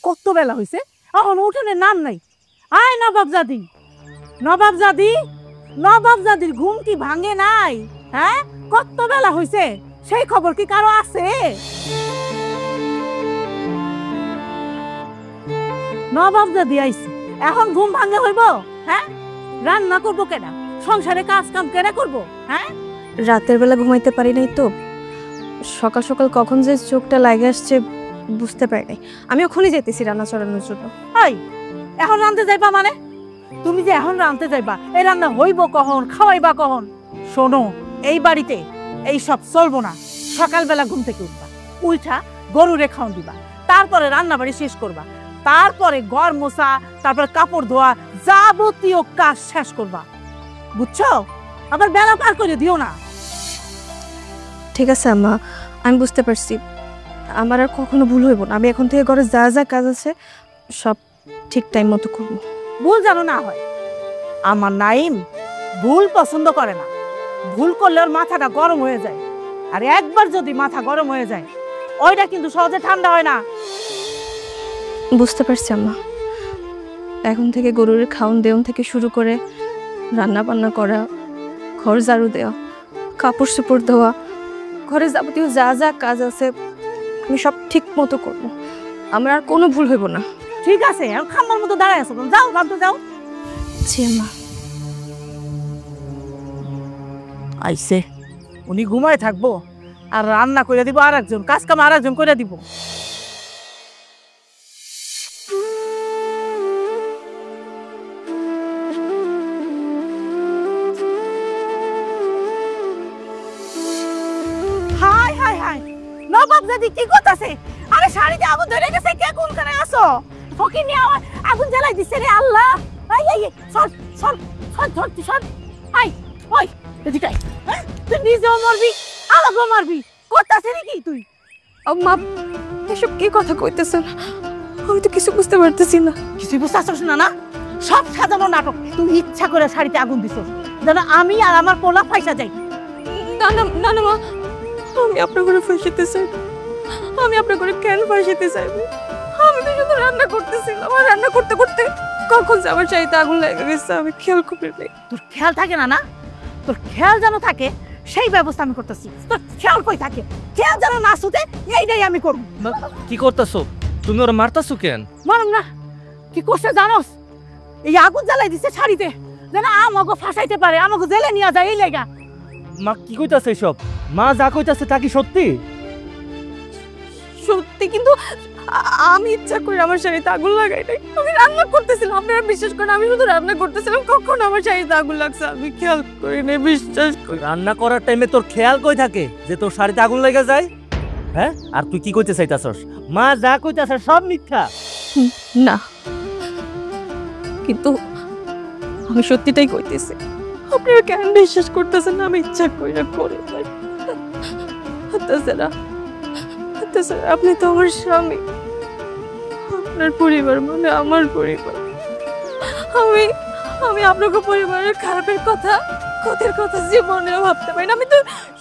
কত বেলা হয়েছে, এখন উঠোনে নাম নাই। আয় নবাবজাদি, নবাবজাদি, নবাবজাদির ঘুম কি ভাঙে নাই? হ্যাঁ, কত বেলা হয়েছে, সেই খবর কি কারো আছে? নবাবজাদি আইছে, এখন ঘুম ভাঙে হইব? হ্যাঁ, রান্না করবো কেনা, সংসারে কাজ কাম কেনা করবো? হ্যাঁ, রাতের বেলা ঘুমাইতে পারি নাই তো, সকাল সকাল কখন যে চোখটা লাগে আসছে বুঝতে পারি নাই। আমি ওখানে যেতেছি রান্না চড়ানোর জন্য। এই এখন রাঁধতে যাইবা মানে? তুমি যে এখন রাঁধতে যাইবা, এই রান্না হইব কখন, খাওয়াইবা কখন? শোনো, এই বাড়িতে এই সব চলবো না। সকালবেলা ঘুম থেকে উঠবা, উঠা গরুরে খাওয়ান দিবা, তারপরে রান্না বাড়ি শেষ করবা, তারপরে ঘর মোছা, তারপরে কাপড় ধোয়া, যাবতীয় কাজ শেষ করবা, বুঝছো? আবার বেলা পার করে দিও না। ঠিক আছে আম্মা, আমি বুঝতে পারছি, আমার আর কখনো ভুল হইব না। আমি এখন থেকে ঘরে যা যা কাজ আছে সব ঠিক টাইম মতো করবো। ভুল যেন না হয়। আমার নাইম ভুল পছন্দ করে না, ভুল করলে ওর মাথাটা গরম হয়ে যায়, আর একবার যদি মাথা গরম হয়ে যায় ওইটা কিন্তু সহজে ঠান্ডা হয় না। বুঝতে পারছি আম্মা, এখন থেকে গরুর খাওন দেওন থেকে শুরু করে রান্না বান্না করা, ঘর ঝাড়ু দেওয়া, কাপড় চোপড় ধোয়া, ঘরে যাবতীয় যা যা কাজ আছে আমি সব ঠিক মতো করবো। আমার আর কোনো ভুল হইব না। ঠিক আছে, আর খাম্মার মতো দাঁড়ায় আছো, যাও রাঁধতে যাও। জি আম্মা। আইসে, উনি ঘুমায় থাকবো আর রান্না করে দিব আর একজন, কাজ কাম আর একজন করে দিব। হাই হাই হাই, নবাবজাদি কি করতেছে? আরে শাড়িতে আগুন ধরে গেছে, কে কোনখানে আছো? ফকির নিয়ে আগুন জ্বালাই দিছে রে আল্লাহ। আই আই সর সর সর, ধরতি সর। আই ওই এদিকে আই, তুই নিজেও মরবি আমাকেও মারবি, করতেছে নাকি তুই? মা, এসব কি কথা কইতেছেন? আমি তো কিছু বুঝতে পারতেছি না। কিছুই বুঝতে পারছিস না? না, সব সাজানো নাটক। তুই ইচ্ছা করে শাড়িতে আগুন দিছিস যেন আমি আর আমার পোলা ফাইসা যাই। না না না না মা, আমি আপনার ঘরে ফাঁসিতে চাই। আমি আপনার ঘরে কেন ফাঁসিতে চাইবো? আমি তো শুধু রান্না করতেছিলাম, আর রান্না করতে করতে কখন যে আমার চাইতে আগুন লেগে গেছে আমি খেয়াল করি নাই। তোর খেয়াল থাকে না? না, তোর খেয়াল যেন থাকে সেই ব্যবস্থা আমি করতেছি। তোর খেয়াল কই থাকে? খেয়াল যেন না ছুটে এইটাই আমি করব। কি করতেছো তুমি? ওরা মারতাছো কেন? মারুম না, কি করছে জানোস? এই আগুন জ্বালাই দিছে শাড়িতে যেন আমাকে ফাঁসাইতে পারে, আমাকে জেলে নিয়ে যায়, এই লেগা। মা কি কইতাছে এসব? মা যা কইতাছে তা কি সত্যি? সত্যি, কিন্তু আমি ইচ্ছা করে আমার শাড়িতে আগুন লাগাই নাই। আমি রান্না করতেছিলাম, আপনারা বিশ্বাস করেন, আমি শুধু রান্না করতেছিলাম, কখন আমার শাড়িতে আগুন লাগছে আমি খেয়াল করি নাই, বিশ্বাস করি। রান্না করার টাইমে তোর খেয়াল কই থাকে যে তোর শাড়িতে আগুন লেগে যায়? হ্যাঁ, আর তুই কি কইতে চাইতাছস? মা যা কইতাছে সব মিথ্যা। না, কিন্তু আমি সত্যিটাই কইতেছি। আপনারা কেন বিশ্বাস করতেছেন না? আমি ইচ্ছা করে করি নাই। আপনি তো আমার স্বামী, আপনার পরিবার মানে আমার পরিবার। আমি আমি আপনাকে পরিবারের খারাপের কথা, ক্ষতির কথা জীবনেও ভাবতে পারি না। আমি তো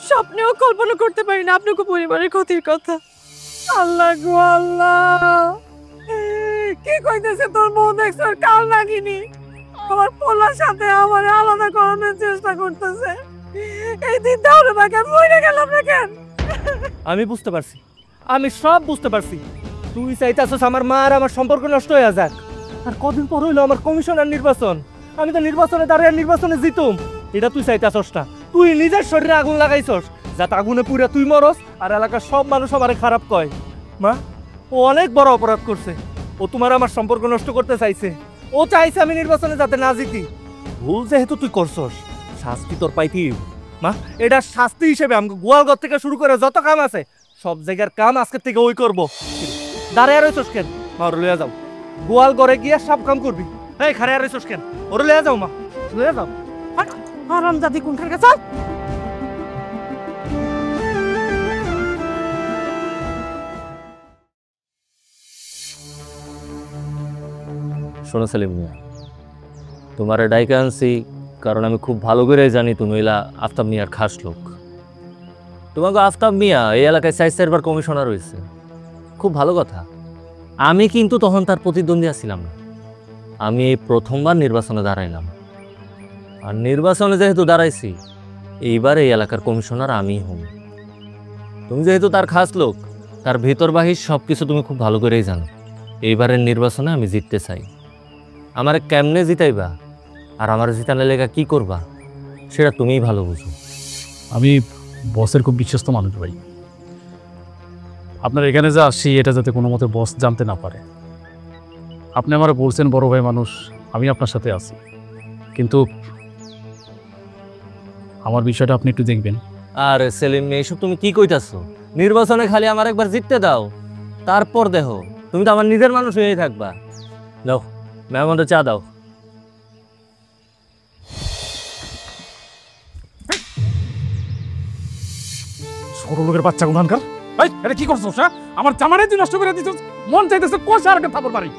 স্বপ্নেও কল্পনা করতে পারি না আপনাকে পরিবারের ক্ষতির কথা। আল্লাহ গো আল্লাহ, কি কইতেছে তোর বউ? দেখছ কাল নাগিনি আমার পোলার সাথে আমার আলাদা করানোর চেষ্টা করতেছে। এই দিন তাহলে বা কেন মরে গেলাম না কেন? আমি বুঝতে পারছি, আমি সব বুঝতে পারছি। তুই চাইতাছস আমার মা আর আমার সম্পর্ক নষ্ট হয়ে যাক। আর কদিন পর হইলো আমার কমিশনার নির্বাচন, আমি তো নির্বাচনে দাঁড়িয়ে নির্বাচনে জিতুম। এটা তুই চাইতাছস না, তুই নিজের শরীরে আগুন লাগাইছস যাতে আগুনে পুড়ে তুই মরস আর এলাকার সব মানুষ আমারে খারাপ কয়। মা, ও অনেক বড় অপরাধ করছে। ও তোমার আমার সম্পর্ক নষ্ট করতে চাইছে। ও চাইছে আমি নির্বাচনে যাতে না জিতি। ভুল যেহেতু তুই করছস, শাস্তি তোর পাইতি। মা, এটা শাস্তি হিসেবে আমাকে গোয়ালঘর থেকে শুরু করে যত কাম আছে সব জায়গার কাম আজকের থেকে ওই করবো। দাঁড়িয়ে রয়েছস কেন? মা, ওর লইয়া যাও, গোয়াল ঘরে গিয়ে সব কাম করবি। এই খাড়িয়া রয়েছস কেন? ওর লইয়া যাও মা, লইয়া যাও। হারাম জাতি কোনখানে গেছে? শোনো সেলিম মিয়া, তোমার ডাইকে আনছি কারণ আমি খুব ভালো করে জানি তুমি এলা আফতাব মিয়ার খাস লোক। তোমাকে আফতাব মিয়া এই এলাকায় 4 বার কমিশনার হয়েছে, খুব ভালো কথা। আমি কিন্তু তখন তার প্রতিদ্বন্দ্বী ছিলাম না। আমি এই প্রথমবার নির্বাচনে দাঁড়াইলাম, আর নির্বাচনে যেহেতু দাঁড়াইছি, এইবার এই এলাকার কমিশনার আমিই হব। তুমি যেহেতু তার খাস লোক, তার ভেতর বাহির সব কিছু তুমি খুব ভালো করেই জানো। এইবারের নির্বাচনে আমি জিততে চাই। আমারে কেমনে জিতাইবা আর আমার জিতানোর লেগা কি করবা সেটা তুমিই ভালো বুঝো। আমি বসের খুব বিশ্বস্ত মানুষ ভাই। আপনার এখানে যা আসছি এটা যাতে কোনো মতে বস জানতে না পারে। আপনি আমার বলছেন বড় ভাই মানুষ, আমি আপনার সাথে আছি, কিন্তু আমার বিষয়টা আপনি একটু দেখবেন। আর সেলিম, এইসব তুমি কি কইতাছো? নির্বাচনে খালি আমার একবার জিততে দাও, তারপর দেখো তুমি তো আমার নিজের মানুষ হয়েই থাকবা। দাও মেহমানটা চা দাও। ছোট লোকের বাচ্চা কোনখানকার? এই এটা কি করছো? আমার জামানে তুই নষ্ট করে দিচ্ছ। মন চাইতেছে কষা আর থাপড় মারি।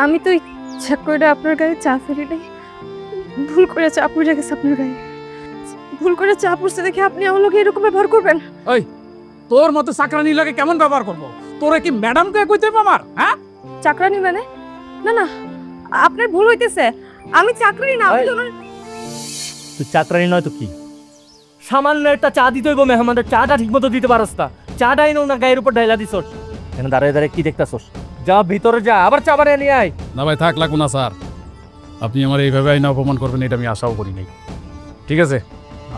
আমি তো ইচ্ছা করে আপনার গায়ে চা ফেলি নাই, ভুল করে চা পড়ে গেছে আপনার গায়ে। ভুল করে চা পড়ছে দেখে আপনি আমার লোকে এরকম ব্যবহার করবেন? ওই তোর মতো চাকরানি লাগে কেমন ব্যবহার করবো? তোরে কি ম্যাডাম কে কইতে আমার? হ্যাঁ, চাকরানি মানে? না না, আপনার ভুল হইতেছে। আমি চাকরানি না, আমি তোমার। তুই চাকরানি নয় তো কি? সামান্য একটা চা দিতে হইব মেহমানদের, চাটা ঠিক মতো দিতে পারস না। চাটা এনো না গায়ের উপর ঢাইলা দিছস। এখানে দাঁড়িয়ে দাঁড়িয়ে কি দেখতাছস? যা ভিতরে যা, আবার চা বানিয়ে নিয়ে আয়। না ভাই থাক, লাগবো না স্যার। আপনি আমার এইভাবে আইনা অপমান করবেন এটা আমি আশাও করি নাই। ঠিক আছে,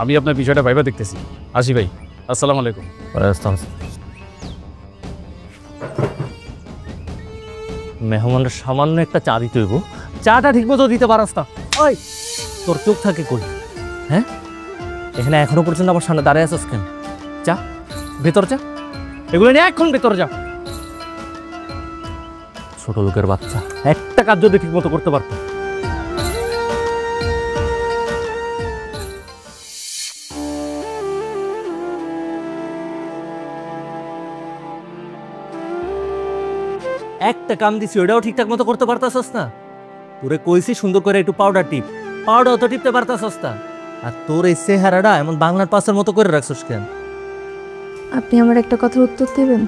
আমি আপনার বিষয়টা ভাইবা দেখতেছি। আসি ভাই, আসসালামু আলাইকুম। মেহমানরা সামান্য একটা চা দিতে হইব, চাটা ঠিক মতো দিতে পারস না। ওই তোর চোখ থাকে কই? হ্যাঁ, এখানে এখনো পর্যন্ত আমার সামনে দাঁড়িয়ে আছিস কেন? চা ভেতর যা, এগুলো নিয়ে এখন ভেতরে যা। ছোট লোকের বাচ্চা। একটা কাজ যদি ঠিক মতো করতে পারতো। একটা কাম দিছি ওটাও ঠিকঠাক মতো করতে পারতাছস না। তোরে কইছি সুন্দর করে একটু পাউডার টিপ, পাউডার তো টিপতে পারতাছস না। আর তোর এই চেহারাটা এমন বাংলার পাশের মতো করে রাখছস কেন? আপনি আমার একটা কথার উত্তর দেবেন?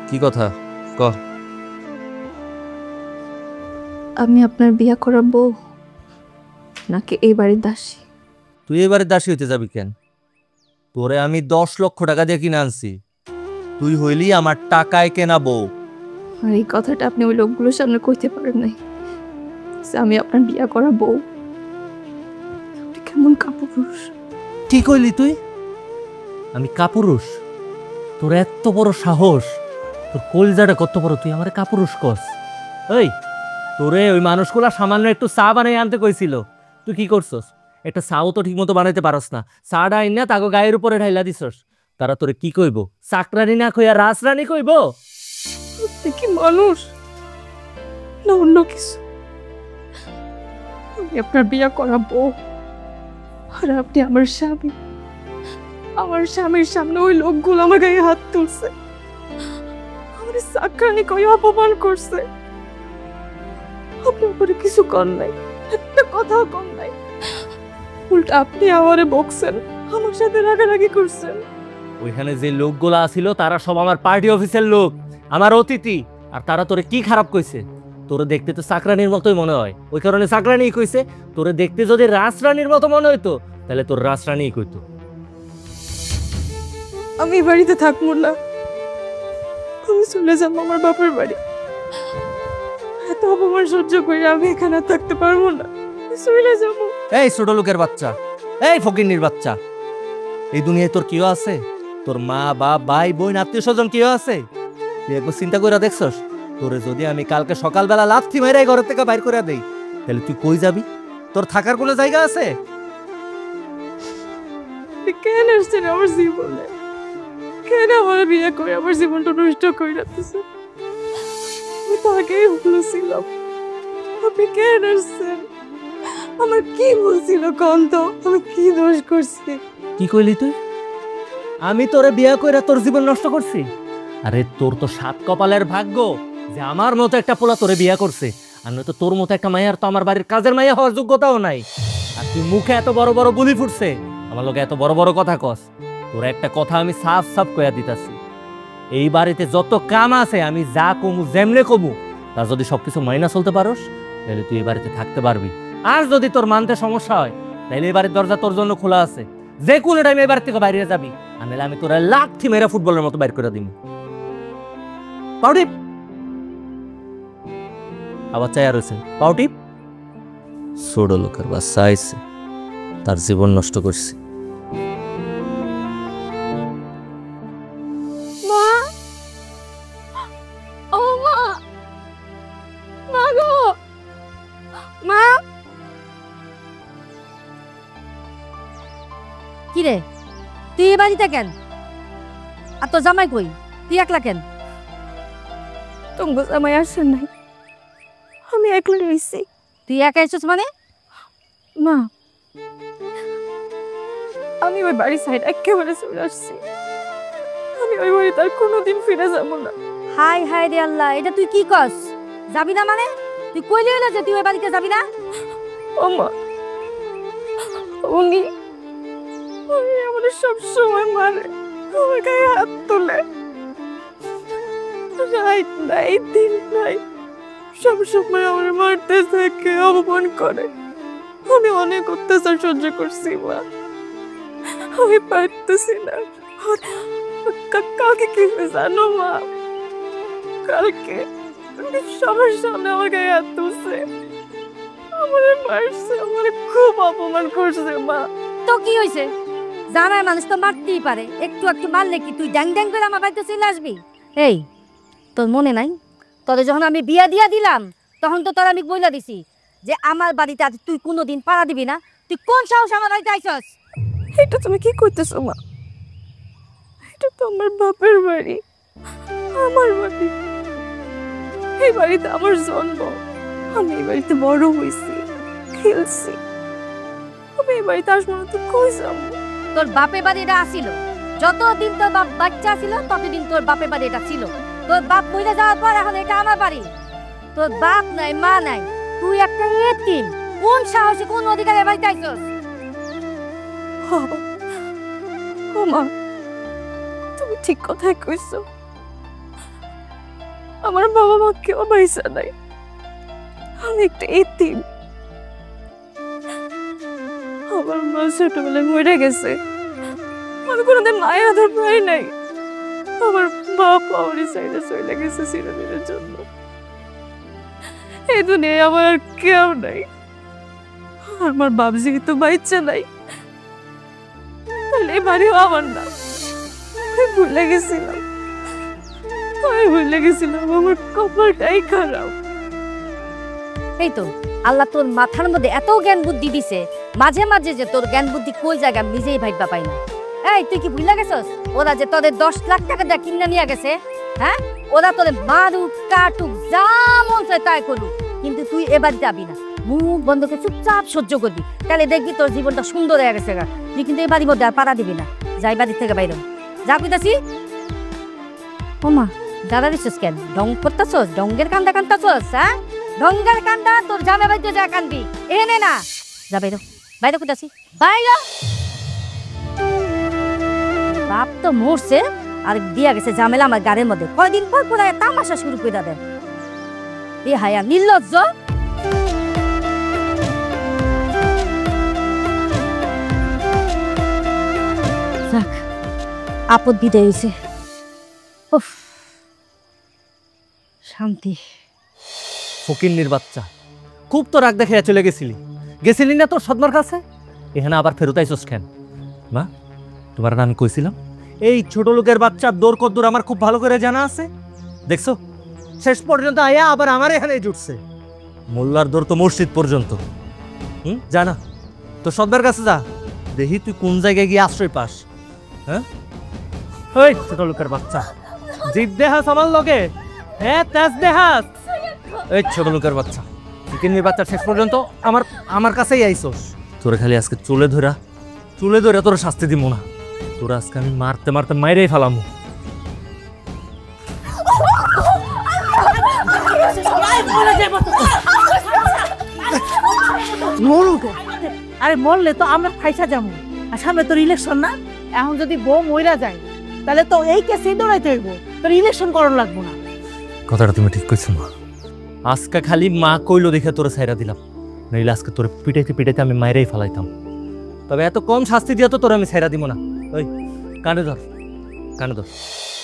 কি কথা ক? আমি আপনার বিয়া করার বউ নাকি এই বাড়ির দাসী? তুই এবারে দাসী হইতে যাবি কেন? তোরে আমি 10 লক্ষ টাকা দিয়ে কিনে আনছি, তুই হইলি আমার টাকায় কেনা বউ। আর এই কথাটা আপনি ওই লোকগুলোর সামনে কইতে পারেন নাই যে আমি আপনার বিয়া করা বউ। আপনি কেমন কাপুরুষ! কি কইলি তুই? আমি কাপুরুষ? তোর এত বড় সাহস, তোর কলজাটা কত বড়, তুই আমারে কাপুরুষ কস? এই তোরে ওই মানুষগুলা সামান্য একটু চা বানাই আনতে কইছিল, তুই কি করছস? একটা চাও তো ঠিক মতো বানাইতে পারস না, চাটা আইন না তাকে গায়ের উপরে ঢাইলা দিছস। তারা তোরে কি কইব? চাকরানি না কইয়া রাজরানী কইব? আপনি কি মানুষ না অন্য কিছু? আমি আপনার বিয়া করা বউ, আর আপনি আমার স্বামী। আমার স্বামীর সামনে ওই লোকগুলো আমার গায়ে হাত তুলছে, আমার চাকরানি কই অপমান করছে। আপনি উপরে কিছু কর নাই, একটা কথাও কর নাই, উল্টা আপনি আমারে বকছেন, আমার সাথে রাগারাগি করছেন। ওইখানে যে লোকগুলা আছিল তারা সব আমার পার্টি অফিসের লোক, আমার অতিথি। আর তারা তোরে কি খারাপ কইছে? তোরে দেখতে তো চাকরানির মতোই মনে হয়, ওই কারণে চাকরানি কইছে। তোরে দেখতে যদি রাজরানীর মতো মনে হইতো তাহলে তোর রাজরানী কইতো। আমি এই বাড়িতে থাকবো না, আমি চলে যাবো আমার বাপের বাড়ি। এত অপমান সহ্য করে আমি এখানে আর থাকতে পারবো না, আমি চলে যাবো। এই ছোট লোকের বাচ্চা, এই ফকিন্নির বাচ্চা, এই দুনিয়ায় তোর কেউ আছে? তোর মা বাপ ভাই বোন আত্মীয় স্বজন কেউ আছে? তুই একবার চিন্তা করে দেখছস? তোরে যদি আমি কালকে সকালবেলা লাথি মেরে ঘর থেকে বাইর করে দেই তাহলে তুই কই যাবি? তোর থাকার কোনো জায়গা আছে? আপনি কেন আসছেন আমার জীবনে? কেন আমার বিয়ে করে আমার জীবনটা নষ্ট করে রাখতেছেন? আমি তো আগেই ভালো ছিলাম, আপনি কেন আসছেন? আমার কি ভুল ছিল কোন তো? আমি কি দোষ করছি? কি কইলি তুই? আমি তোরে বিয়া কইরা তোর জীবন নষ্ট করছি? আরে তোর তো 7 কপালের ভাগ্য যে আমার মতো একটা পোলা তোরে বিয়া করছে, আর নয়তো তোর মতো একটা মাইয়ার তো আমার বাড়ির কাজের মাইয়া হওয়ার যোগ্যতাও নাই। আর তুই মুখে এত বড় বড় বুলি ফুটছে, আমার লগে এত বড় বড় কথা কস। তোর একটা কথা আমি সাফ সাফ কইয়া দিতাছি, এই বাড়িতে যত কাম আছে আমি যা কমু যেমনে কমু তা যদি সবকিছু মাইনা চলতে পারোস তাহলে তুই এই বাড়িতে থাকতে পারবি। আর যদি তোর মানতে সমস্যা হয় তাহলে এই বাড়ির দরজা তোর জন্য খোলা আছে, যে কোনো টাইমে এই বাড়ি থেকে বাইরে যাবি, আর নাহলে আমি তোরা লাঠি মেরে ফুটবলের মতো বাইর করে দিব। পাউটিপ আবার চাই আর হয়েছে, পাউটিপ ছোট লোকের বাচ্চা আইছে, তার জীবন নষ্ট করছে। মা, ও মা, মা গো, মা। কি রে, তুই এ বাড়িতে কেন? আর তোর জামাই কই? তুই একলা কেন? তোমার জামাই আসেন নাই, আমি একলা রয়েছি। তুই একা এসেছিস মানে? মা, আমি ওই বাড়ির সাইড একেবারে চলে আসছি। আমি ওই বাড়িতে আর কোনোদিন ফিরে যাব না। হাই হাই রে আল্লাহ, এটা তুই কি কস? যাবি না মানে? তুই কইলি হলো যে তুই ওই বাড়িতে যাবি না? ও মা, উনি আমাদের সব সময় মারে, আমার গায়ে হাত তোলে, রাত নাই দিন নাই সব সময় আমার মারতে থাকে, অপমান করে। আমি অনেক অত্যাচার সহ্য করছি মা, আমি পারতেছি না। কালকে কি হয়েছে জানো মা? কালকে সবার সামনে আমার গায়ে হাত তুলছে, আমার মারছে, আমার খুব অপমান করছে মা। তো কি হয়েছে? জানার মানুষ তো মারতেই পারে, একটু একটু মারলে কি তুই ড্যাং ড্যাং করে আমার বাড়িতে চলে আসবি? এই, তোর মনে নাই তোদের যখন আমি বিয়া দিয়া দিলাম তখন তো তোর আমি বইলা দিছি যে আমার বাড়িতে আজ তুই কোনোদিন পাড়া দিবি না। তুই কোন সাহস আমার বাড়িতে আইছস? এটা তুমি কি করতেছো মা? এটা তো আমার বাপের বাড়ি, আমার বাড়ি। এই বাড়িতে আমার জন্ম, আমি এই বাড়িতে বড় হয়েছি, খেলছি। আমি এই বাড়িতে আসবো না তো কই যাবো? তোর বাপের বাড়ি এটা আসিল, যতদিন তোর বাপ বাচ্চা ছিল ততদিন তোর বাপের বাড়ি এটা ছিল। তোর বাপ মরে যাওয়ার পর এখন এটা আমার বাড়ি। তোর বাপ নাই, মা নাই, তুই একটা এতিম। কোন সাহসে, কোন অধিকারে বাড়িতে আইছস? ও মা, তুমি ঠিক কথাই কইছো। আমার বাবা মা কেউ বাইসা নাই, আমি একটা এতিম। আমার মা ছোটবেলায় মরে গেছে, আমি কোনোদিন মায়ের আদর পাই নাই। আমার বাপ আমার সাইডে চলে গেছে চিরদিনের জন্য। এই দুনিয়ায় আমার আর কেউ নাই। আমার বাপ যেহেতু বাচ্চা নাই, তাহলে এই বাড়িও আমার না। আমি ভুলে গেছিলাম, আমার কপালটাই খারাপ। এই তো আল্লাহ তোর মাথার মধ্যে এত জ্ঞান বুদ্ধি দিছে, মাঝে মাঝে যে তোর জ্ঞান বুদ্ধি কই জায়গা আমি নিজেই ভাববা পাই না। এই তুই কি ভুলে গেছস ওরা যে তোদের 10 লাখ টাকা দিয়ে কিনে নিয়ে গেছে? হ্যাঁ, ওরা তোদের মারুক কাটুক যা মন চায় তাই করুক, কিন্তু তুই এবার যাবি না। মুখ বন্ধ করে চুপচাপ সহ্য করবি, তাহলে দেখবি তোর জীবনটা সুন্দর হয়ে গেছে। তুই কিন্তু এই বাড়ির মধ্যে আর পাড়া দিবি না। যাই বাড়ির থেকে বাইরে যা কইতাছি। ও মা, দাদা দিছিস কেন? ঢং করতেছস, ঢঙ্গের কান্দা কান্দতেছস? হ্যাঁ, ঢঙ্গের কান্দা তোর জামে বাড়িতে যা কান্দবি, এনে না। যা বাইরে, বাইরে কইতাছি, বাইরে। বাপ তো মরছে আর দিয়া গেছে ঝামেলা আমার গাড়ির মধ্যে। কয়দিন পর পর তামাশা শুরু করে দেয়। এ হায়া নির্লজ্জ। যাক, আপদ বিদায় হয়েছে। উফ, শান্তি। ফকিন্নির বাচ্চা, খুব তো রাগ দেখে চলে গেছিলি না তোর সদমার কাছে? এখানে আবার ফেরত আইসস কেন? মা, তোমার না আমি কইছিলাম এই ছোট লোকের বাচ্চার দৌড় কদ্দুর আমার খুব ভালো করে জানা আছে। দেখছো, শেষ পর্যন্ত আয়া আবার আমার এখানে জুটছে। মোল্লার দৌড় তো মসজিদ পর্যন্ত। জানা তোর সদমার কাছে যা, দেখি তুই কোন জায়গায় গিয়ে আশ্রয় পাস। হ্যাঁ, ওই ছোট লোকের বাচ্চা, জিদ দেহাস আমার লগে। হ্যাঁ, তেজ দেহাস। এই ছোট লোকের বাচ্চা, চিকেনের বাচ্চা শেষ পর্যন্ত আমার কাছেই আইসোস। তোরা খালি আজকে চুলে ধরা তোরা শাস্তি দিব না। তোরা আজকে আমি মারতে মারতে মাইরেই ফেলামু। আরে মরলে তো আমরা ফাইসা যাবো, আর সামনে তোর ইলেকশন না। এখন যদি বউ মইরা যায় তাহলে তো এই কেসেই দৌড়াইতে হইব। তো তোর ইলেকশন করার লাগবো না। কথাটা তুমি ঠিক কইছো মা। আজকে খালি মা কইলো দেখে তোরে ছাইরা দিলাম, নইলে আজকে তোরে পিটাইতে পিটাইতে আমি মাইরাই ফেলাইতাম। তবে এত কম শাস্তি দিয়া তো তোরে আমি ছাইরা দিব না। ওই কানে ধর, কানে ধর।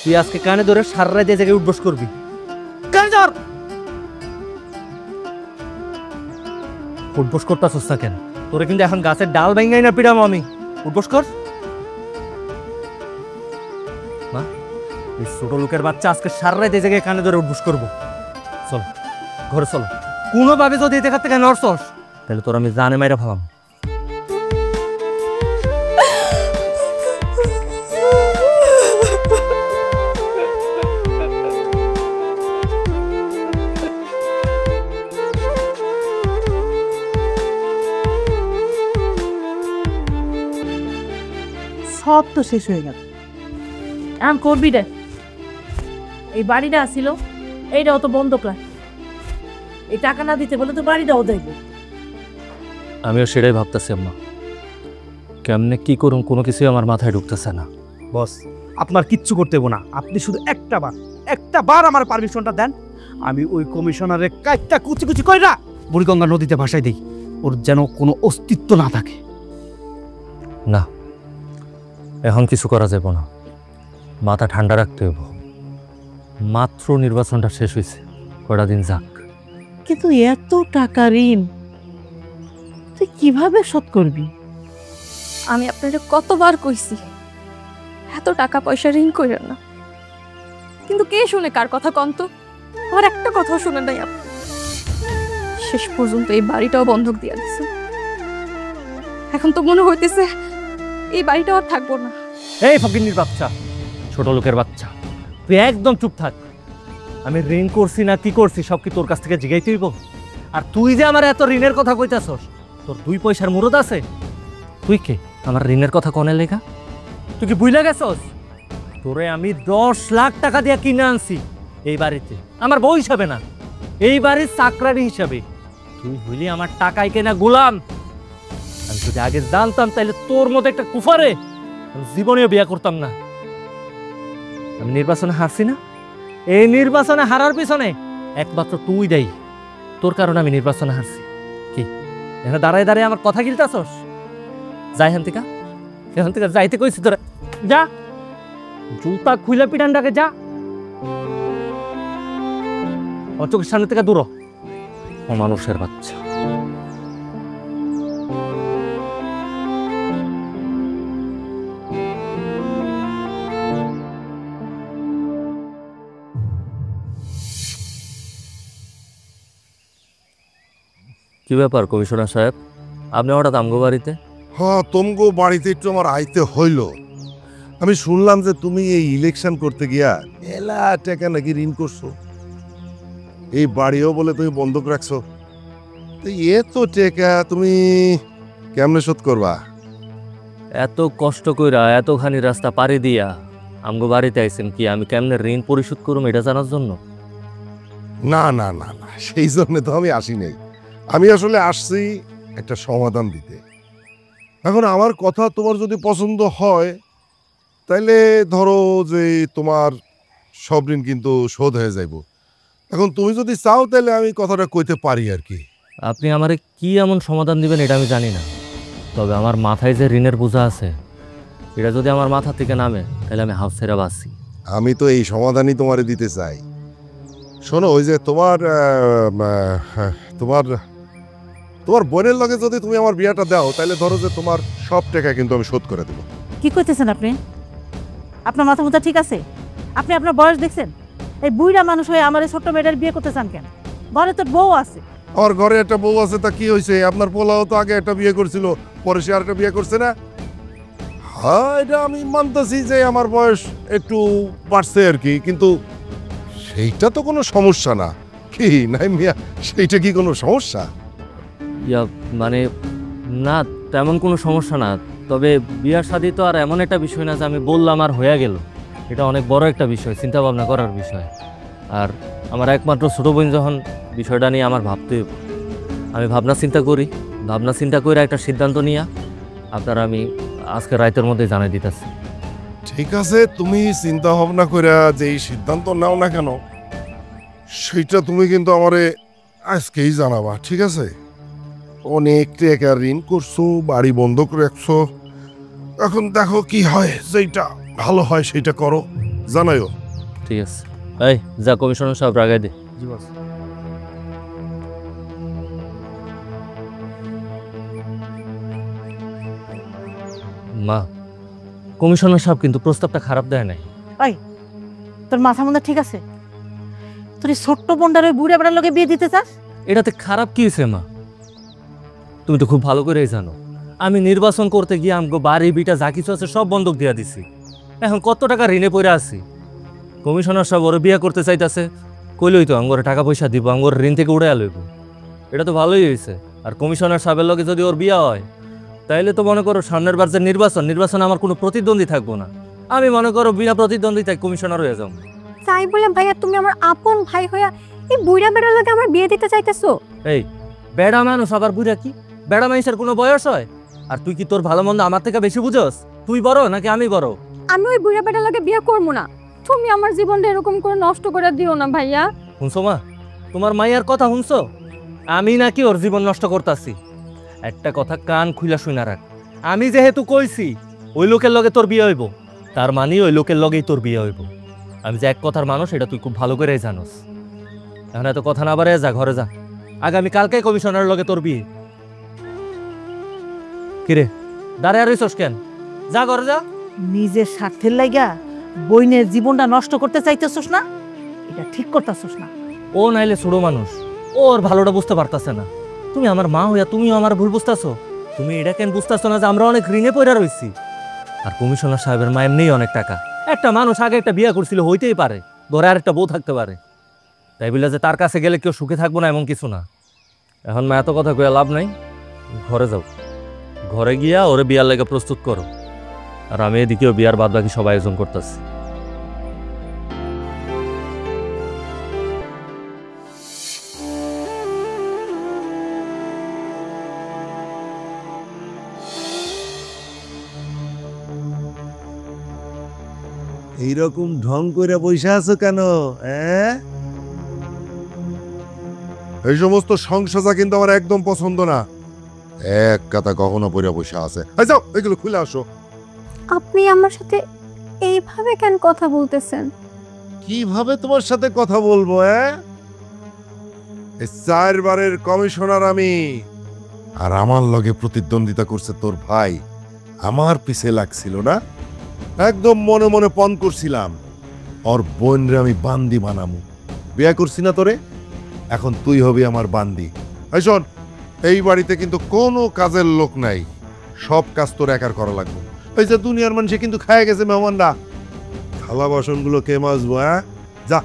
তুই আজকে কানে ধরে সারা দিয়ে জায়গায় উঠবস করবি। কানে ধর। উঠবস করতেছস না কেন? তোরে কিন্তু এখন গাছের ডাল ভাঙাই না পিড়াম আমি। উঠবস কর। মা, এই ছোট লোকের বাচ্চা আজকে সারা দিয়ে জায়গায় কানে ধরে উঠবস করবো। চলো ঘরে চলো। কোনোভাবে যদি এই জায়গা থেকে নড়ছস তাহলে তোর আমি জানে মাইরা ফেলাম। সব তো শেষ হয়ে গেল, এখন করবি রে? এই বাড়িটা আসিল, এইটাও তো বন্ধক রাখ। এই টাকা না দিতে বলে তো বাড়িটাও দেখবো। আমিও সেটাই ভাবতেছি আম্মা, কেমনে কি করুন কোনো কিছুই আমার মাথায় ঢুকতেছে না। বস, আপনার কিচ্ছু করতে হবো না। আপনি শুধু একটা বার আমার পারমিশনটা দেন, আমি ওই কমিশনারের কাজটা কুচি কুচি কইরা বুড়িগঙ্গা নদীতে ভাসাই দেই, ওর যেন কোনো অস্তিত্ব না থাকে। না, এখন কিছু করা যাব না, মাথা ঠান্ডা রাখতে হইব। মাত্র নির্বাচনটা শেষ হয়েছে, কয়টা দিন যাক। কিন্তু এত টাকা ঋণ তুই কিভাবে শোধ করবি? আমি আপনারে কতবার কইছি এত টাকা পয়সা ঋণ কইরেন না, কিন্তু কে শুনে কার কথা কন্ত? আর একটা কথাও শুনেন নাই আপনি। শেষ পর্যন্ত এই বাড়িটাও বন্ধক দিয়ে দিচ্ছেন। এখন তো মনে হইতেছে এই বাড়িটাও আর থাকবো না। এই ফকিন্নির বাচ্চা, ছোট লোকের বাচ্চা, তুই একদম চুপ থাক। আমি ঋণ করছি না কি করছি সব কি তোর কাছ থেকে জিগাইতে হইব? আর তুই যে আমার এত ঋণের কথা কইতাছস, তোর 2 পয়সার মুরত আছে? তুই কে আমার ঋণের কথা কনে লেখা? তুই কি বুইলা গেছস? তোরে আমি 10 লাখ টাকা দিয়ে কিনে আনছি এই বাড়িতে, আমার বউ হিসাবে না, এই বাড়ির চাকরানি হিসাবে। তুই হইলি আমার টাকায় কেনা গোলাম। আমি যদি আগে জানতাম তাহলে তোর মতো একটা কুফারে আমি জীবনেও বিয়ে করতাম না। আমি নির্বাচনে হারছি না, এই নির্বাচনে হারার পিছনে একমাত্র তুই দায়ী। তোর কারণে আমি নির্বাচনে হারছি। কি এখানে দাঁড়ায় দাঁড়ায় আমার কথা গিলতাছস? যাই এখান থেকে যাইতে কইছি তোরা। যা, জুতা খুইলা পিটানটাকে যা, আমার চোখের সামনে থেকে দূর হ। অমানুষের বাচ্চা। কি ব্যাপার কমিশনার সাহেব, আপনি হঠাৎ আমগো বাড়িতে? হ্যাঁ, তোমগো বাড়িতে একটু আমার আইতে হইল। আমি শুনলাম যে তুমি এই ইলেকশন করতে গিয়া মেলা টাকা নাকি ঋণ করছো, এই বাড়িও বলে তুমি বন্ধক রাখছো। তো এত টাকা তুমি কেমনে শোধ করবা? এত কষ্ট কইরা এতখানি রাস্তা পাড়ি দিয়া আমগো বাড়িতে আইছেন কি আমি কেমনে ঋণ পরিশোধ করুম এটা জানার জন্য? না না না না, সেই জন্য তো আমি আসি নাই। আমি আসলে আসছি একটা সমাধান দিতে। এখন আমার কথা তোমার যদি পছন্দ হয় তাইলে ধরো যে তোমার সব ঋণ কিন্তু শোধ হয়ে যাইব। এখন তুমি যদি চাও তাহলে আমি কথাটা কইতে পারি আর কি। আপনি আমারে কি এমন সমাধান দিবেন এটা আমি জানি না, তবে আমার মাথায় যে ঋণের বোঝা আছে এটা যদি আমার মাথা থেকে নামে তাহলে আমি হাউস ছেড়ে বাঁচি। আমি তো এই সমাধানই তোমারে দিতে চাই। শোনো, ওই যে তোমার তোমার তোমার বোনের লগে যদি তুমি আমার বিয়াটা দাও তাহলে ধরো যে তোমার সব টাকা কিন্তু আমি শোধ করে দেবো। কি করতেছেন আপনি? আপনার মাথা মুথা ঠিক আছে? আপনি আপনার বয়স দেখছেন? এই বুইড়া মানুষ হয়ে আমার এই ছোট্ট মেয়েটার বিয়ে করতে চান কেন? ঘরে তোর বউ আছে। আমার ঘরে একটা বউ আছে, তা কি হয়েছে? আপনার পোলাও তো আগে একটা বিয়ে করছিল, পরে সে আর একটা বিয়ে করছে না। হ্যাঁ, এটা আমি মানতেছি যে আমার বয়স একটু বাড়ছে আর কি, কিন্তু সেইটা তো কোনো সমস্যা না। কি নাই মিয়া, সেইটা কি কোনো সমস্যা? মানে না, তেমন কোনো সমস্যা না, তবে বিয়ার শাদী তো আর এমন একটা বিষয় না যে আমি বললাম আর হয়ে গেল। এটা অনেক বড় একটা বিষয়, চিন্তা ভাবনা করার বিষয়। আর আমার একমাত্র ছোটো বোন যখন বিষয়টা নিয়ে আমার ভাবতে, আমি ভাবনা চিন্তা করে একটা সিদ্ধান্ত নিয়ে আপনারা আমি আজকে রাতের মধ্যে জানাই দিতেছি। ঠিক আছে, তুমি চিন্তা ভাবনা করে যেই সিদ্ধান্ত নাও না কেন সেইটা তুমি কিন্তু আমারে আজকেই জানাবা, ঠিক আছে? অনেক টাকা ঋণ করছো, বাড়ি বন্ধক রাখছো, এখন দেখো কি হয়, যেটা ভালো হয় সেটা করো, জানাইও। ঠিক আছে, এই যা কমিশনার সাহেব রাগাই দে। জি বস। মা, কমিশনার সাহেব কিন্তু প্রস্তাবটা খারাপ দেয় নাই। তোর মাথা মধ্যে ঠিক আছে? তোর এই ছোট্ট বোনটার ওই বুড়ে বেড়ার লোকে বিয়ে দিতে চাস? এটাতে খারাপ কি হয়েছে মা? তুমি তো খুব ভালো করেই জানো আমি নির্বাচন করতে গিয়ে আমগো বাড়ি বিটা যা কিছু আছে সব বন্ধক দিয়া দিছি। এখন কত টাকা ঋণে পড়ে আছি। কমিশনার সাহেব ওরে বিয়ে করতে চাইতেছে, কইলই তো আঙ্গরে টাকা পয়সা দিব, আঙ্গর ঋণ থেকে উড়ে লইব। এটা তো ভালোই হয়েছে। আর কমিশনার সাহেবের লগে যদি ওর বিয়ে হয় তাইলে তো মনে করো সামনের বার যে নির্বাচনে আমার কোনো প্রতিদ্বন্দ্বী থাকবো না। আমি মনে করো বিনা প্রতিদ্বন্দ্বিতায় কমিশনার হয়ে যাবো। তাই বলে ভাইয়া তুমি আমার আপন ভাই হইয়া এই বুইড়া বেড়ার লগে আমার বিয়ে দিতে চাইতেছো? এই বেড়া মানুষ আবার বুঝা কি? বেড়া মানুষের কোনো বয়স হয়? আর তুই কি তোর ভালো মন্দ আমার থেকে বেশি বুঝোস? তুই বড় নাকি আমি বড়? আমি ওই বুইড়া বেড়ার লগে বিয়ে করবো না। তুমি আমার জীবনটা এরকম করে নষ্ট করে দিও না ভাইয়া। শুনছো মা, তোমার মাইয়ার কথা শুনছো? আমি নাকি ওর জীবন নষ্ট করতাছি? একটা কথা কান খুইলা শুনা রাখ, আমি যেহেতু কইছি ওই লোকের লগে তোর বিয়ে হইব, তার মানে ওই লোকের লগেই তোর বিয়ে হইব। আমি যে এক কথার মানুষ এটা তুই খুব ভালো করেই জানোস। এখন এত কথা না বাড়ে যা ঘরে যা, আগামী কালকে কমিশনারের লগে তোর বিয়ে। কিরে দাঁড়িয়ে রইছস কেন? যা ঘরে যা। নিজের স্বার্থের লাইগা বইনের জীবনটা নষ্ট করতে চাইতেছস না? এটা ঠিক করতেছস না। ও নাইলে ছোট মানুষ, ওর ভালোটা বুঝতে পারতাছে না। তুমি আমার মা হইয়া তুমিও আমার ভুল বুঝতেছো। তুমি এটা কেন বুঝতেছো না যে আমরা অনেক ঋণে পড়ে রইছি? আর কমিশনার সাহেবের মা এমনিই অনেক টাকা। একটা মানুষ আগে একটা বিয়ে করছিল, হইতেই পারে ঘরে আর একটা বউ থাকতে পারে। তাই বলে যে তার কাছে গেলে কেউ সুখে থাকবো না এমন কিছু না। এখন মা এত কথা কয়ে লাভ নাই, ঘরে যাও। ঘরে গিয়া ওরে বিয়ার লেগে প্রস্তুত করো। আর আমি এদিকেও বিয়ার বাদ বাকি সব আয়োজন করতেছি। এইরকম ঢং করে বসে আছো কেন? এই সমস্ত সংসাজা কিন্তু আমার একদম পছন্দ না। এক কথা কখনো পড়ে বসে আছে, যাও এগুলো খুলে আসো। আপনি আমার সাথে এইভাবে কেন কথা বলতেছেন? কিভাবে তোমার সাথে কথা বলবো? এই 4 বারের কমিশনার আমি, আর আমার লগে প্রতিদ্বন্দ্বিতা করছে তোর ভাই। আমার পিছে লাগছিল না, একদম মনে মনে পণ করছিলাম ওর বোনরে আমি বান্দি বানামু। বিয়ে করছি না তোরে, এখন তুই হবি আমার বান্দি। এই শোন, এই বাড়িতে কিন্তু কোনো কাজের লোক নাই, সব কাজ তোর একার করা লাগবে। এই যে দুনিয়ার মানুষে কিন্তু খায় গেছে মেহমানরা, থালা বাসনগুলো কে মাজবো? যা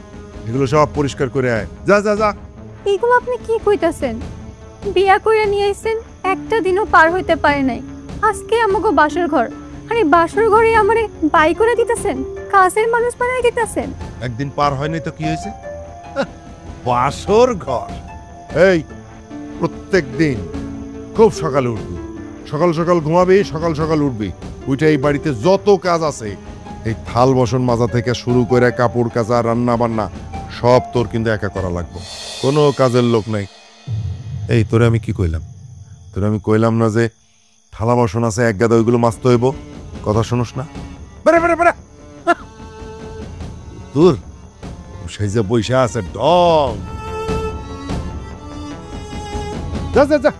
এগুলো সব পরিষ্কার করে আয়, যা যা যা। এগুলো আপনি কি কইতাছেন? বিয়া কইরা নিয়ে আইছেন, একটা দিনও পার হইতে পারে নাই, আজকে আমাকে বাসর ঘর, আরে বাসর ঘরে আমারে বাই করে দিতেছেন, কাছের মানুষ বানাই দিতেছেন। একদিন পার হয়নি তো কি হয়েছে? বাসর ঘর। এই প্রত্যেক দিন খুব সকালে উঠবি, সকাল সকাল ঘুমাবি, সকাল সকাল উঠবি, ওইটা এই বাড়িতে যত কাজ আছে, এই থাল বাসন মাজা থেকে শুরু করে কাপড় কাচা, রান্না বান্না সব তোর কিন্তু একা করা লাগবে, কোনো কাজের লোক নাই। এই তোরে আমি কি কইলাম? তোরে আমি কইলাম না যে থালা বাসন আছে এক গাদা, ওইগুলো মাজতে হইব? কথা শুনোস না? বেড়ে বেড়ে বেড়ে তোর সেই যে বৈশা আছে ডং। যা যা যা।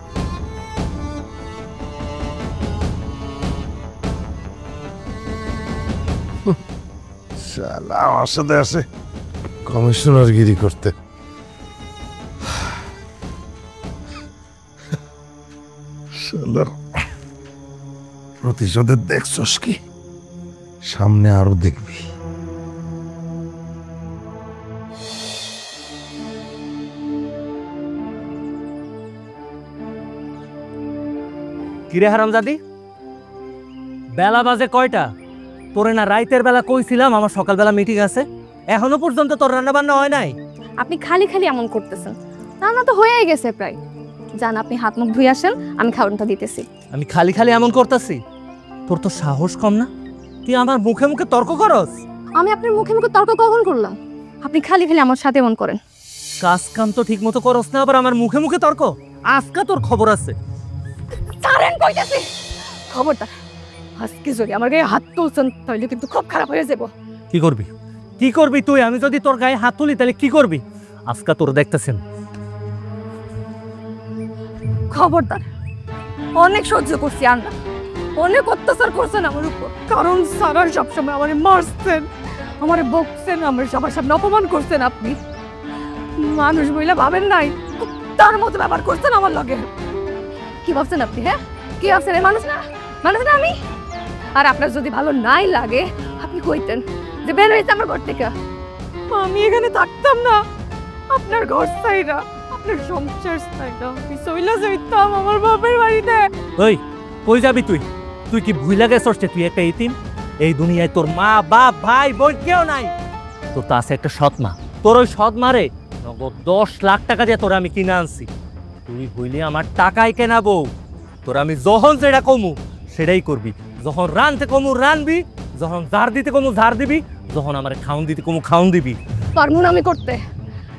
শালা আমার সাথে আসে কমিশনার গিরি করতে। শালা প্রতিশোধে দেখছস কি? সামনে আরো দেখবি। কিরে হারামজাদি, বেলা বাজে কয়টা? তোরে না রাইতের বেলা কইছিলাম আমার সকালবেলা মিটিং আছে, এখনো পর্যন্ত তোর রান্না বান্না হয় নাই? আপনি খালি খালি এমন করতেছেন, রান্না তো হয়েই গেছে প্রায়। যান আপনি হাত মুখ ধুয়ে আসেন, আমি খাবারটা দিতেছি। আমি খালি খালি এমন করতেছি? তোর তো সাহস কম না? তুই আমার মুখে মুখে তর্ক করস? আমি আপনার মুখে মুখে তর্ক কখন করলাম? আপনি খালি খালি আমার সাথে এমন করেন। কাজ কাম তো ঠিক মতো করস না, আবার আমার মুখে মুখে তর্ক। আজকে তোর খবর আছে। ছাড়েন কইতাছি। খবরদার, আজকে যদি আমার গায়ে হাত তুলছেন তাহলে কিন্তু খুব খারাপ হয়ে যাব। কি করবি? কি করবি তুই? আমি যদি তোর গায়ে হাত তুলি তাহলে কি করবি? আজকে তোর দেখতেছেন। খবরদার, অনেক সহ্য করছি আর না। অনেক অত্যাচার করছেন আমার উপর, কারণ সারা সবসময় আমারে মারছেন, আমারে বকছেন, আমার সবার সামনে অপমান করছেন। আপনি মানুষ বইলা ভাবেন নাই, তার মতো ব্যবহার করছেন আমার লগে। কি ভাবছেন আপনি? হ্যাঁ, কি ভাবছেন? এই মানুষ না, মানুষ না আমি। আর আপনার যদি ভালো নাই লাগে আপনি কইতেন যে বের হইতে আমার ঘর থেকে। আমি এখানে থাকতাম না, আপনার ঘর চাইরা, আপনার সংসার চাইরা আমি চইলা যাইতাম আমার বাপের বাড়িতে। ওই কই যাবি তুই? তুই কি ভুইলা গেছস যে তুই একটা ইতিম? এই দুনিয়ায় তোর মা বাপ ভাই বোন কেউ নাই। তোর তো আছে একটা সৎ মা। তোর ওই সৎ মারে নগদ 10 লাখ টাকা দিয়ে তোরা আমি কিনে আনছি। তুই হইলে আমার টাকায় কেনা বউ। তোর আমি যখন যেটা কমু সেটাই করবি, যখন রানতে কমু রানবি, যখন ঝাড় দিতে কমু ঝাড় দিবি, যখন আমার খাউন দিতে কমু খাউন দিবি। পারবো না আমি করতে।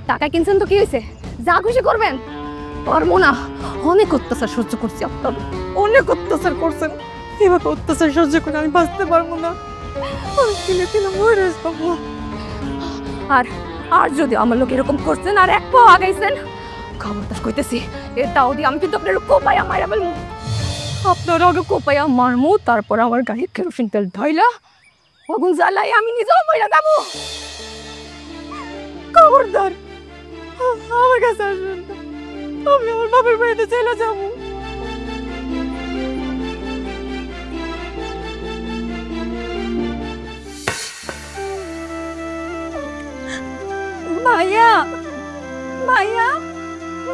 টাকা কিনছেন তো কি হয়েছে, যা খুশি করবেন। পারবো না, অনেক অত্যাচার সহ্য করছি আপনার, অনেক অত্যাচার করছেন। এভাবে অত্যাচার সহ্য করে আমি বাঁচতে পারবো না। আমি দিলে দিলে মরে যাবো। আর আর যদি আমার লোক এরকম করছেন আর এক পা আগাইছেন, খবরদার কইতেছি, এর দাও দিয়ে আমি কিন্তু আপনার কোপাইয়া মারা ফেলবো। আপনার আগে কোপাইয়া মারমু, তারপর আমার গাড়ি কেরোসিন তেল ঢাইলা আগুন জ্বালাই আমি নিজেও মরে যাবো। খবরদার আমার কাছে আসবেন না, আমি আমার বাপের বাড়িতে চলে যাবো। ভাইয়া, ভাইয়া,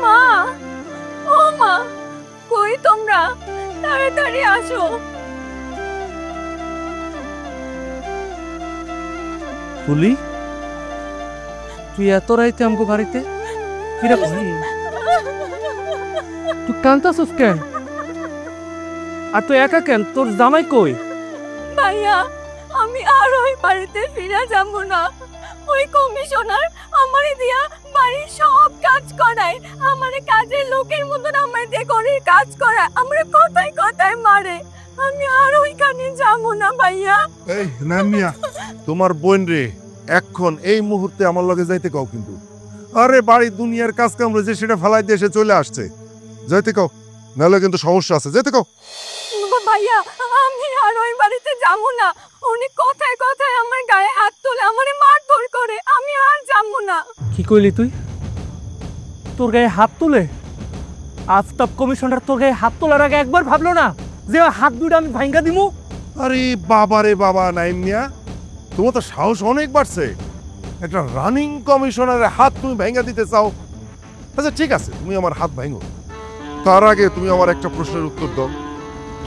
মা, ও মা, কই তোমরা? তাড়াতাড়ি আসো। তুলি, তুই এত রাইতে আমগো বাড়িতে? কিরে ভাই, তুই কান্তাছিস কেন? আর তুই একা কেন? তোর জামাই কই? ভাইয়া, আমি আর ওই বাড়িতে ফিরে যাব না। ওই কমিশনার আমারে দিয়া বাড়ির সব কাজ করায়, আমারে কাজের লোকের মতন আমারে দিয়ে করে কাজ করায়, আমারে কথায় কথায় মারে। আমি আর ওইখানে যাব না ভাইয়া। এই নামিয়া, তোমার বোন রে এখন এই মুহূর্তে আমার লগে যাইতে কও কিন্তু। আরে বাড়ি দুনিয়ার কাজ কাম রয়েছে সেটা ফেলাই দিয়ে এসে চলে আসছে। যাইতে কও, নাহলে কিন্তু সমস্যা আছে। যাইতে কও। ভাইয়া, আমি আর ওই বাড়িতে যাব না। উনি কথায় কথায় আমার গায়ে হাত তোলে, আমারে মারধর করে। আমি আর যাব না। কি কইলি তুই? তোর গায়ে হাত তুলে? আফতাব কমিশনার তোর গায়ে হাত তোলার আগে একবার ভাবলো না যে হাত দুটো আমি ভাঙ্গা দিমু? আরে বাবা রে বাবা, নাইম মিয়া, তোমার তো সাহস অনেক বাড়ছে। একটা রানিং কমিশনারের হাত তুমি ভেঙে দিতে চাও? আচ্ছা ঠিক আছে, তুমি আমার হাত ভাঙো। তার আগে তুমি আমার একটা প্রশ্নের উত্তর দাও।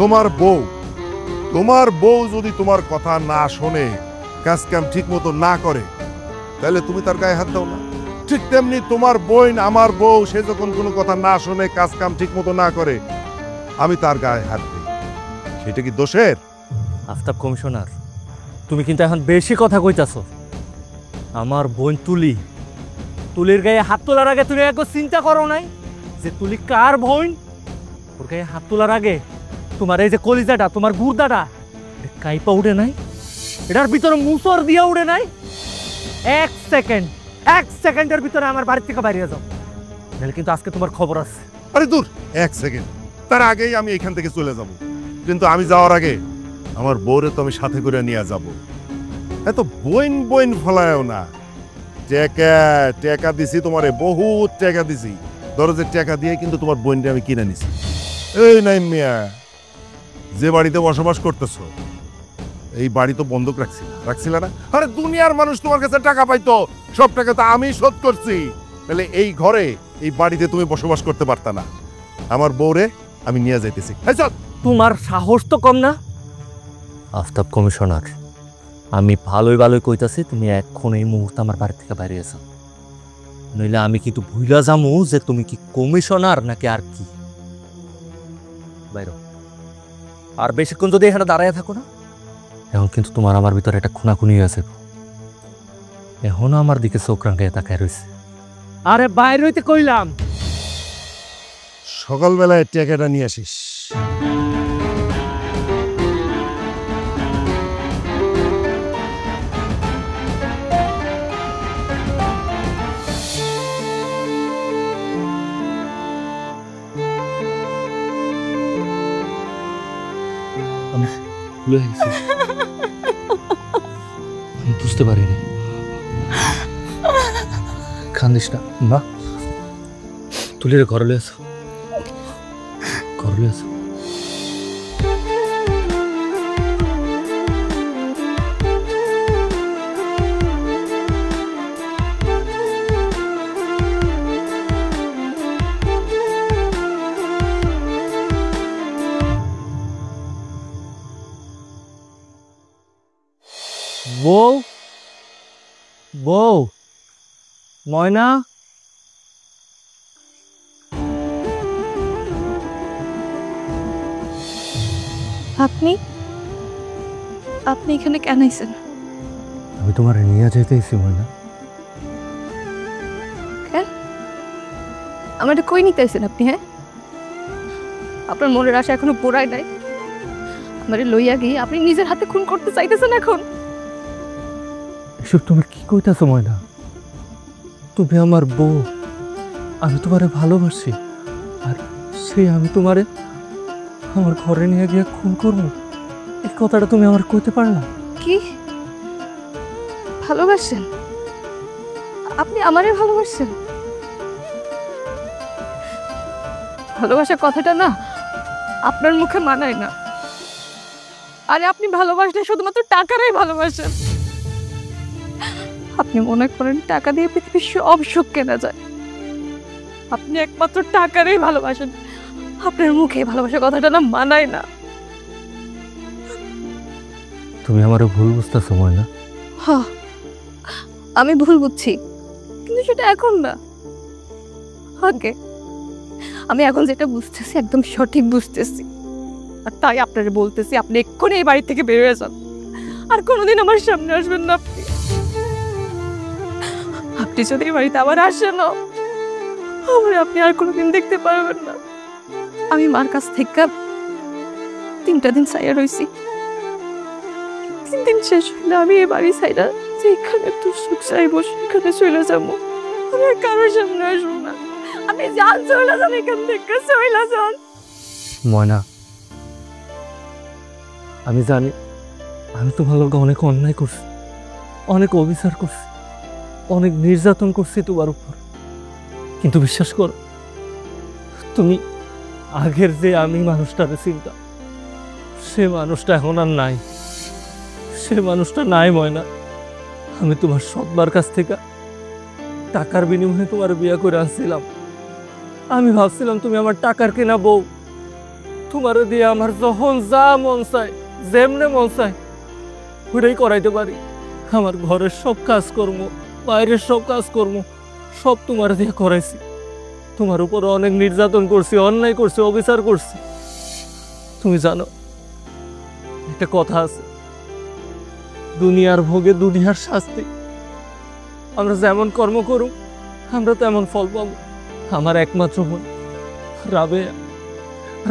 তোমার বউ যদি তোমার কথা না শোনে, কাজ কাম ঠিক মতো না করে, তাহলে তুমি তার গায়ে হাত দাও না? ঠিক তেমনি তোমার বোন আমার বউ, সে যখন কোনো কথা না শোনে, কাজ কাম ঠিক মতো না করে, আমি তার গায়ে হাত দিই, সেটা কি দোষের? আফতাব কমিশনার, তুমি কিন্তু এখন বেশি কথা কইতাছো। আমার বোন তুলির গায়ে হাত তোলার আগে তুমি একবার চিন্তা করো নাই যে তুলি কার বোন? ওর গায়ে হাত তোলার আগে তোমার এই যে কলিজাটা, তোমার গুর্দাটা কাইপা উঠে নাই? এটার ভিতরে মুসর দিয়া উঠে নাই? এক সেকেন্ডের ভিতরে আমার বাড়ি থেকে বাইরে যাও, নাহলে কিন্তু আজকে তোমার খবর আছে। আরে দূর, এক সেকেন্ড, তার আগেই আমি এখান থেকে চলে যাব। কিন্তু আমি যাওয়ার আগে আমার বউরে তো আমি সাথে করে নিয়ে যাব। এত বইন ফলায়ও না। টাকা দিছি তোমারে, বহুত টাকা দিছি। ধরো যে টাকা দিয়ে কিন্তু তোমার বোনটা আমি কিনে নিছি। এই নাই মিয়া, যে বাড়িতে বসবাস করতেছো এই বাড়ি তো বন্ধক রাখছিল না? আরে দুনিয়ার মানুষ তোমার কাছে টাকা পাইতো, সব টাকা তো আমি শোধ করছি। তাহলে এই ঘরে, এই বাড়িতে তুমি বসবাস করতে পারতা না। আমার বউরে আমি নিয়ে যাইতেছি। তোমার সাহস তো কম না? আফতাব কমিশনার, আমি ভালোই কইতাছি, তুমি এখন এই মুহূর্তে আমার বাড়ি থেকে বাইরে এসো, নইলে আমি কিন্তু ভুইলা যামু যে তুমি কি কমিশনার নাকি আর কি। বাইরে। আর বেশিক্ষণ যদি এখানে দাঁড়ায় থাকো না, এখন কিন্তু তোমার আমার ভিতরে একটা খুনাখুনি আছে। এখনো আমার দিকে চোখ রাঙায় তাকায় রয়েছে। আরে বাইরে হইতে কইলাম। সকালবেলায় টাকাটা নিয়ে আসিস। ভুলে গেছি, আমি বুঝতে পারিনি। কান্দিস না মা, তুলে ঘরে লয়ে আসো, ঘরে লয়ে আসো। বউ, বউ, ময়না, আপনি আপনি এখানে কেন আইছেন? আমি তোমার নিয়ে যাইতেছি ময়না। আমার কই নিতে আইছেন আপনি? হ্যাঁ, আপনার মনের আশা এখনো পোড়ায় নাই। আমারে লইয়া গিয়ে আপনি নিজের হাতে খুন করতে চাইতেছেন এখন? এসব তুমি কি কইতাছো ময়না? তুমি আমার বউ, আমি তোমারে ভালোবাসি, আর সে আমি তোমারে আমার ঘরে নিয়ে গিয়ে খুন করবো, এই কথাটা তুমি আমার কইতে পারলা? কি ভালোবাসেন? আপনি আমারে ভালোবাসেন? ভালোবাসার কথাটা না আপনার মুখে মানায় না। আরে আপনি ভালোবাসলে শুধুমাত্র টাকারই ভালোবাসেন। আপনি মনে করেন টাকা দিয়ে পৃথিবীর সব সুখ কেনা যায়। আপনি একমাত্র টাকারই ভালোবাসেন। আপনার মুখে ভালোবাসার কথাটা না মানায় না। তুমি আমারে ভুল বুঝতেছো ময়না। হ্যাঁ, আমি ভুল বুঝছি, কিন্তু সেটা এখন না, আগে। আমি এখন যেটা বুঝতেছি একদম সঠিক বুঝতেছি, আর তাই আপনারে বলতেছি আপনি এক্ষুনি এই বাড়ি থেকে বের হয়ে যান। আর কোনোদিন আমার সামনে আসবেন না আপনি। আপনি যদি এই বাড়িতে আবার আসেন না, আমার আপনি আর কোনোদিন দেখতে পারবেন না। আমি মার কাছ থেকে 3টা দিন সাইয়া রইছি। 3 দিন শেষ হলে আমি এই বাড়ি সাইডা যেখানে একটু সুখ চাইবো সেখানে চলে যাবো। আমি আর কারোর সামনে আসবো না। আপনি যান, চলে যান এখান থেকে, চলে যান। ময়না, আমি জানি আমি তোমার লোক অনেক অন্যায় করছি, অনেক অবিচার করছি, অনেক নির্যাতন করছি তোমার উপর, কিন্তু বিশ্বাস করো, তুমি আগের যে আমি মানুষটারে চিন্তা, সে মানুষটা এখন আর নাই। সে মানুষটা নাই ময়না। আমি তোমার সৎবার কাছ থেকে টাকার বিনিময়ে তোমার বিয়ে করে আনছিলাম। আমি ভাবছিলাম তুমি আমার টাকার কেনা বউ, তোমার দিয়ে আমার যখন যা মন চায়, যেমনে মন চায় ওটাই করাইতে পারি। আমার ঘরের সব কাজকর্ম, বাইরের সব কাজকর্ম সব তোমার দিয়ে করাইছি। তোমার উপর অনেক নির্যাতন করছি, অন্যায় করছি, অবিচার করছি। তুমি জানো একটা কথা আছে, দুনিয়ার ভোগে দুনিয়ার শাস্তি। আমরা যেমন কর্ম করুক আমরা তেমন ফল পাবো। আমার একমাত্র বোন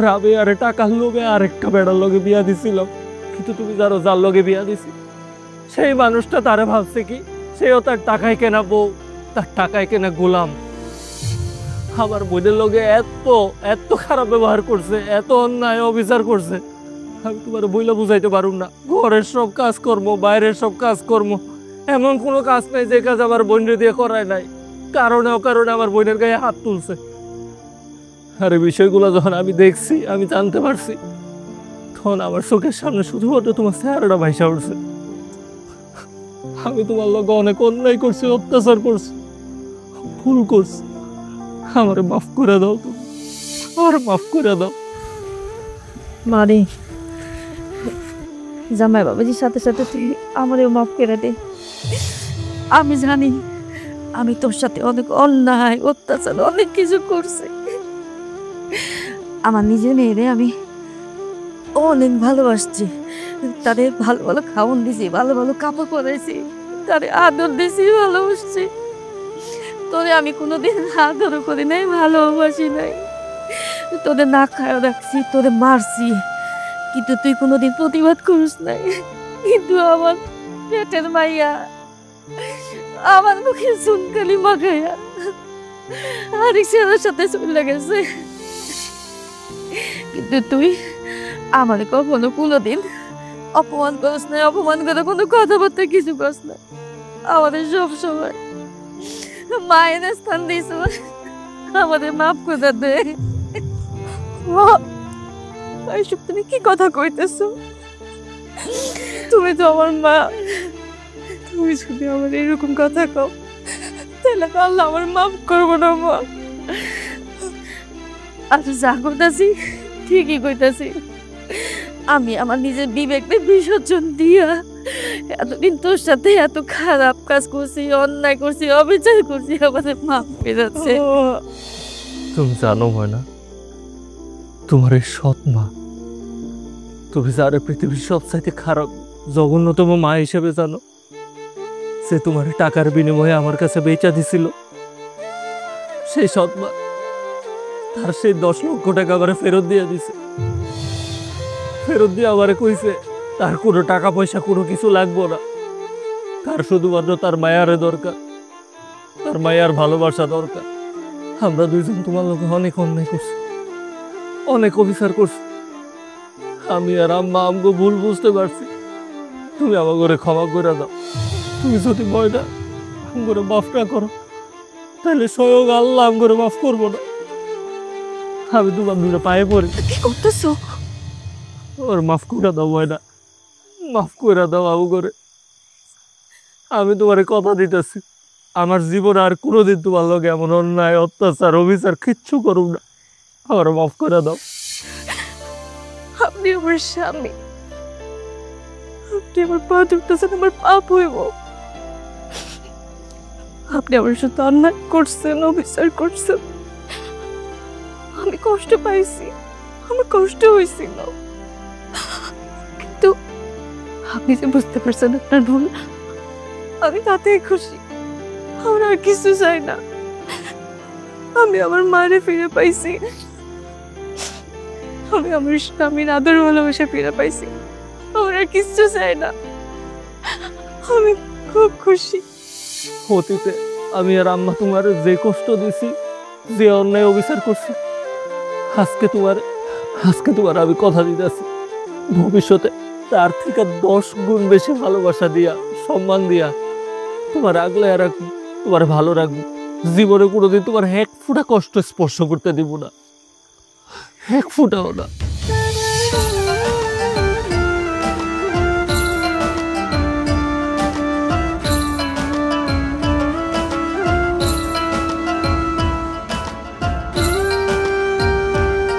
রাবে আরে টাকার লোভে আরেকটা বেড়ার লগে বিয়া দিছিলাম, কিন্তু তুমি জানো যার লগে বিয়া দিছি সেই মানুষটা তারে ভাবছে কি সেও তার টাকায় কেনা বউ, তার টাকায় কেনা গোলাম। আমার বোনের লগে এত খারাপ ব্যবহার করছে, এত অন্যায় অবিচার করছে, আমি তোমার বইলা বুঝাইতে পারুম না। ঘরের সব কাজকর্ম, বাইরের সব কাজকর্ম, এমন কোনো কাজ নাই যে কাজ আমার বোনের দিয়ে করায় নাই। কারণে অকারণে আমার বোনের গায়ে হাত তুলছে। আর এই বিষয়গুলো যখন আমি দেখছি, আমি জানতে পারছি, তখন আমার চোখের সামনে শুধুমাত্র তোমার চেহারাটা ভাইসা উঠছে। আমি তোমার লগে অনেক অন্যায় করছি, অত্যাচার করছি, ভুল করছি। আমারে মাফ করে দাও, তুমি আমার মাফ করে দাও। মারে জামাই বাবাজির সাথে সাথে তুই আমারও মাফ করে দে। আমি জানি আমি তোর সাথে অনেক অন্যায় অত্যাচার অনেক কিছু করছি। আমার নিজের মেয়েরে আমি অনেক ভালোবাসছি, তাদের ভালো ভালো খাওয়ান দিছি, ভালো ভালো কাপড় পরাইছি, তাদের আদর দিছি, ভালোবাসছি। তোরে আমি কোনোদিন আদরও করি নাই, ভালোবাসি নাই। তোদের না খাওয়া রাখছি, তোরে মারছি, কিন্তু তুই কোনোদিন প্রতিবাদ করিস নাই। কিন্তু আমার পেটের মাইয়া আমার মুখে চুনকালি মাখাইয়া আরেক ছেলের সাথে চলে গেছে। কিন্তু তুই আমার কখনো কোনোদিন অপমান করিস না, অপমান করে কোনো কথাবার্তা কিছু করিস না। আমাদের সব সময় মায়ের স্থান দিয়েছ, আমাদের মাফ করে দে। এইসব তুমি কি কথা কইতেছো? তুমি তো আমার মা, তুমি যদি আমার এরকম কথা কও তাহলে তো আল্লাহ আমার মাফ করবো না মা। আর যা কইতাছি ঠিকই কইতাছি। আমি আমার নিজের বিবেককে বিসর্জন দিয়া এতদিন তোর সাথে এত খারাপ কাজ করছি, অন্যায় করছি, অবিচার করছি, আমাদের মাফ করে যাচ্ছে। তুমি জানো ময়না, তোমার এই সৎ মা, তুমি যারে পৃথিবীর সবচাইতে খারাপ জঘন্যতম মা হিসেবে জানো, সে তোমার টাকার বিনিময়ে আমার কাছে বেচা দিছিল। সেই সৎ মা তার সেই 10 লক্ষ টাকা আবার ফেরত দিয়ে দিছে। ফেরত দিয়ে আবার কইছে তার কোনো টাকা পয়সা কোনো কিছু লাগবো না, তার শুধুমাত্র তার মায়ারে দরকার, তার মায়ার ভালোবাসা দরকার। আমরা দুইজন তোমার লোকে অনেক অন্যায় করছি, অনেক অবিচার করছি। আমি আর আম্মা আমগো ভুল বুঝতে পারছি। তুমি আমার ঘরে ক্ষমা করে দাও। তুমি যদি ময়না আমগরে মাফ না করো তাহলে স্বয়ং আল্লাহ আমগরে মাফ করবো না। আমি তোমার দূরে পায়ে পড়ি, কি করতেছো? ওর মাফ করে দাও ময়না, মাফ করে দাও আমগরে। আমি তোমারে কথা দিতেছি, আমার জীবনে আর কোনোদিন তোমার লগে এমন অন্যায় অত্যাচার অবিচার কিচ্ছু করুম না। আমার মাফ করে দাও। আপনি আমার স্বামী, আপনি আমার পা ধরতেছেন, আমার পাপ হইব। আপনি আমার সাথে অন্যায় করছেন, অবিচার করছেন, আমি কষ্ট পাইছি, আমার কষ্ট হয়েছিল, কিন্তু আপনি যে বুঝতে পারছেন আপনার ভুল, আমি তাতে খুশি। আমার আর কিছু চাই না। আমি আমার মারে ফিরে পাইছি, আমি আমার স্বামীর আদর ভালোবাসা ফিরে পাইছি। আমার আর কিচ্ছু চাই না, আমি খুব খুশি। অতীতে আমি আর আম্মা তোমার যে কষ্ট দিছি, যে অন্যায় অবিচার করছি, আজকে তোমার আমি কথা দিতেছি, ভবিষ্যতে তার থেকে 10 গুণ বেশি ভালোবাসা দিয়া, সম্মান দিয়া তোমার আগলে রাখবো, তোমার ভালো রাখবো। জীবনে কোনোদিন তোমার 1 ফোঁটা কষ্ট স্পর্শ করতে দিব না, 1 ফোঁটাও না।